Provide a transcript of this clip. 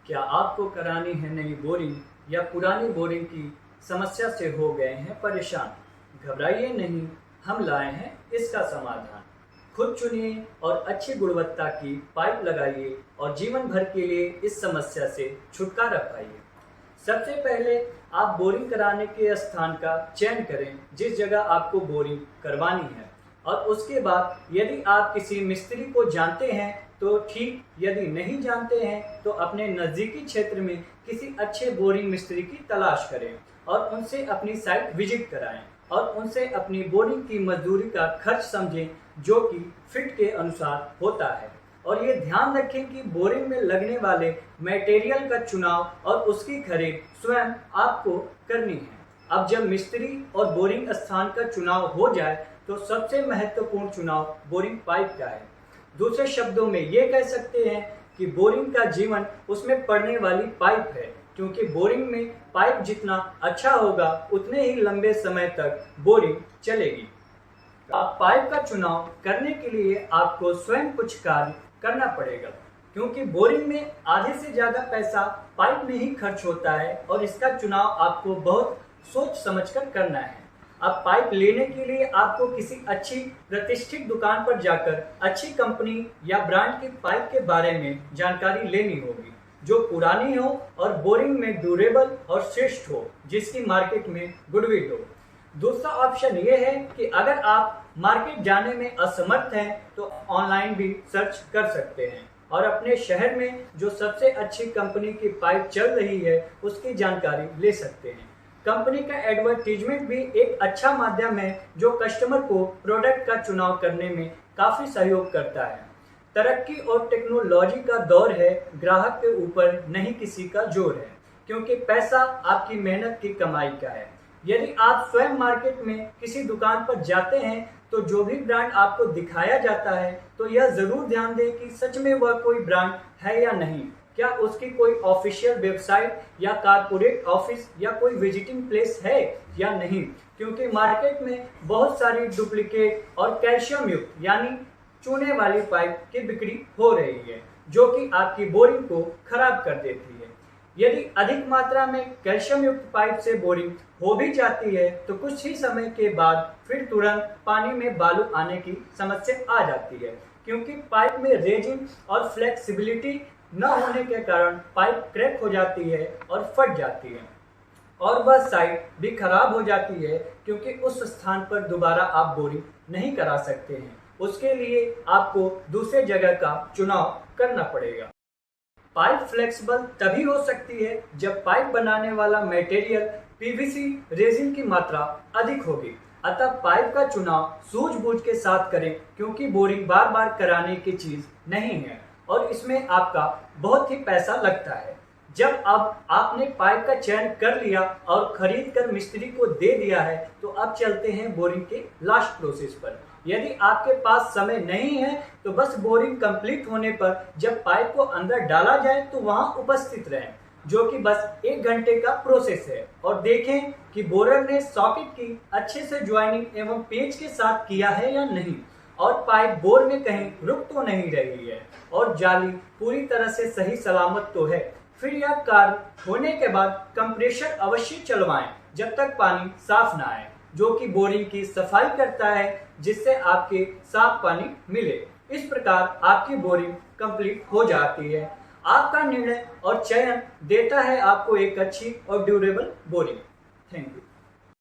क्या आपको करानी है नई बोरिंग या पुरानी बोरिंग की समस्या से हो गए हैं परेशान? घबराइए नहीं, हम लाए हैं इसका समाधान। खुद चुनिए और अच्छी गुणवत्ता की पाइप लगाइए और जीवन भर के लिए इस समस्या से छुटकारा पाइए। सबसे पहले आप बोरिंग कराने के स्थान का चयन करें जिस जगह आपको बोरिंग करवानी है, और उसके बाद यदि आप किसी मिस्त्री को जानते हैं तो ठीक, यदि नहीं जानते हैं तो अपने नज़दीकी क्षेत्र में किसी अच्छे बोरिंग मिस्त्री की तलाश करें और उनसे अपनी साइट विजिट कराएं और उनसे अपनी बोरिंग की मजदूरी का खर्च समझें जो कि फिट के अनुसार होता है। और ये ध्यान रखें कि बोरिंग में लगने वाले मटेरियल का चुनाव और उसकी खरीद स्वयं आपको करनी है। अब जब मिस्त्री और बोरिंग स्थान का चुनाव हो जाए तो सबसे महत्वपूर्ण चुनाव बोरिंग पाइप का है। दूसरे शब्दों में ये कह सकते हैं कि बोरिंग का जीवन उसमें पड़ने वाली पाइप है, क्योंकि बोरिंग में पाइप जितना अच्छा होगा उतने ही लंबे समय तक बोरिंग चलेगी। अब पाइप का चुनाव करने के लिए आपको स्वयं कुछ कार्य करना पड़ेगा, क्योंकि बोरिंग में आधे से ज़्यादा पैसा पाइप में ही खर्च होता है और इसका चुनाव आपको बहुत सोच समझकर करना है। अब पाइप लेने के लिए आपको किसी अच्छी प्रतिष्ठित दुकान पर जाकर अच्छी कंपनी या ब्रांड की पाइप के बारे में जानकारी लेनी होगी जो पुरानी हो और बोरिंग में ड्यूरेबल और श्रेष्ठ हो, जिसकी मार्केट में गुडविल हो। दूसरा ऑप्शन ये है कि अगर आप मार्केट जाने में असमर्थ हैं तो ऑनलाइन भी सर्च कर सकते हैं और अपने शहर में जो सबसे अच्छी कंपनी की पाइप चल रही है उसकी जानकारी ले सकते हैं। कंपनी का एडवर्टीजमेंट भी एक अच्छा माध्यम है जो कस्टमर को प्रोडक्ट का चुनाव करने में काफ़ी सहयोग करता है। तरक्की और टेक्नोलॉजी का दौर है, ग्राहक के ऊपर नहीं किसी का जोर है, क्योंकि पैसा आपकी मेहनत की कमाई का है। यदि आप स्वयं मार्केट में किसी दुकान पर जाते हैं तो जो भी ब्रांड आपको दिखाया जाता है तो यह ज़रूर ध्यान दें कि सच में वह कोई ब्रांड है या नहीं। क्या उसकी कोई ऑफिशियल वेबसाइट या कारपोरेट ऑफिस या कोई विजिटिंग प्लेस है या नहीं, क्योंकि मार्केट में बहुत सारी डुप्लीकेट और कैल्शियम युक्त यानी चूने वाली पाइप की बिक्री हो रही है जो कि आपकी बोरिंग को खराब कर देती है। यदि अधिक मात्रा में कैल्शियम युक्त पाइप से बोरिंग हो भी जाती है तो कुछ ही समय के बाद फिर तुरंत पानी में बालू आने की समस्या आ जाती है, क्योंकि पाइप में रेजिन और फ्लेक्सिबिलिटी न होने के कारण पाइप क्रैक हो जाती है और फट जाती है और वह साइट भी खराब हो जाती है, क्योंकि उस स्थान पर दोबारा आप बोरिंग नहीं करा सकते हैं। उसके लिए आपको दूसरे जगह का चुनाव करना पड़ेगा। पाइप फ्लेक्सिबल तभी हो सकती है जब पाइप बनाने वाला मटेरियल पीवीसी रेजिन की मात्रा अधिक होगी। अतः पाइप का चुनाव सूझबूझ के साथ करें, क्योंकि बोरिंग बार बार कराने की चीज नहीं है और इसमें आपका बहुत ही पैसा लगता है। जब अब आपने पाइप का चयन कर लिया और खरीद कर मिस्त्री को दे दिया है तो अब चलते हैं बोरिंग के लास्ट प्रोसेस पर। यदि आपके पास समय नहीं है तो बस बोरिंग कंप्लीट होने पर जब पाइप को अंदर डाला जाए तो वहां उपस्थित रहें, जो कि बस 1 घंटे का प्रोसेस है, और देखें कि बोरर ने सॉकेट की अच्छे से ज्वाइनिंग एवं पेंच के साथ किया है या नहीं, और पाइप बोर में कहीं रुक तो नहीं रही है और जाली पूरी तरह से सही सलामत तो है। फिर यह कार्य होने के बाद कंप्रेशर अवश्य चलवाएं जब तक पानी साफ ना आए, जो कि बोरिंग की सफाई करता है जिससे आपके साफ पानी मिले। इस प्रकार आपकी बोरिंग कंप्लीट हो जाती है। आपका निर्णय और चयन देता है आपको एक अच्छी और ड्यूरेबल बोरिंग। Thank you.